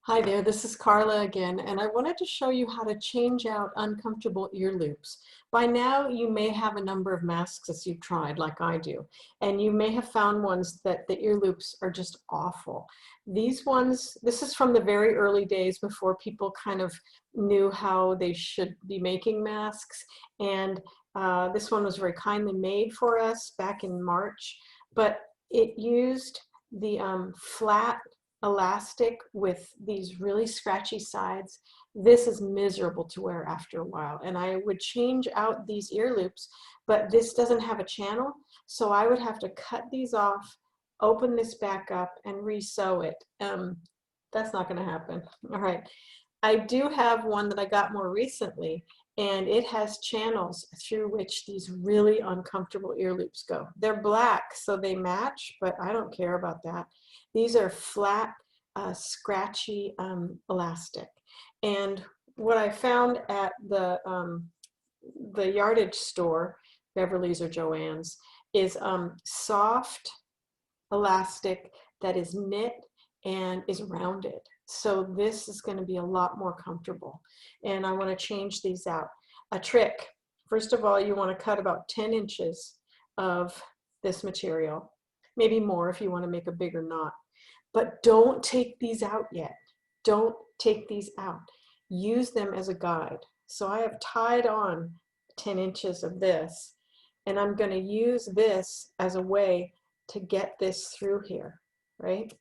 Hi there, this is Carla again, and I wanted to show you how to change out uncomfortable ear loops. By now, you may have a number of masks as you've tried, like I do, and you may have found ones that the ear loops are just awful. These ones, this is from the very early days before people kind of knew how they should be making masks, and this one was very kindly made for us back in March, but it used the flat elastic with these really scratchy sides. This is miserable to wear after a while, and I would change out these ear loops, but this doesn't have a channel, so I would have to cut these off, open this back up, and re-sew it. That's not going to happen. All right. I do have one that I got more recently, and it has channels through which these really uncomfortable ear loops go. They're black, so they match, but I don't care about that. These are flat, scratchy elastic. And what I found at the yardage store, Beverly's or Joann's, is soft elastic that is knit and is rounded. So this is going to be a lot more comfortable. And I want to change these out. A trick, first of all, you want to cut about 10 inches of this material, maybe more if you want to make a bigger knot. But don't take these out yet. Don't take these out. Use them as a guide. So I have tied on 10 inches of this, and I'm going to use this as a way to get this through here, right?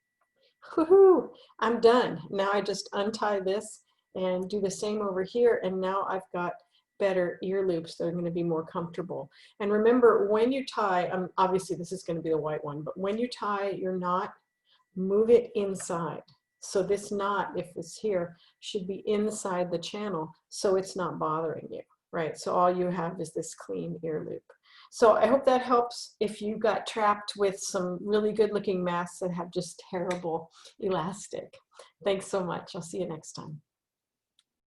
Woohoo! I'm done. Now I just untie this and do the same over here, and now I've got better ear loops that are going to be more comfortable. And remember, when you tie, obviously this is going to be the white one, but when you tie your knot, move it inside. So this knot, if it's here, should be inside the channel so it's not bothering you, right? So all you have is this clean ear loop. So I hope that helps if you got trapped with some really good looking masks that have just terrible elastic. Thanks so much. I'll see you next time.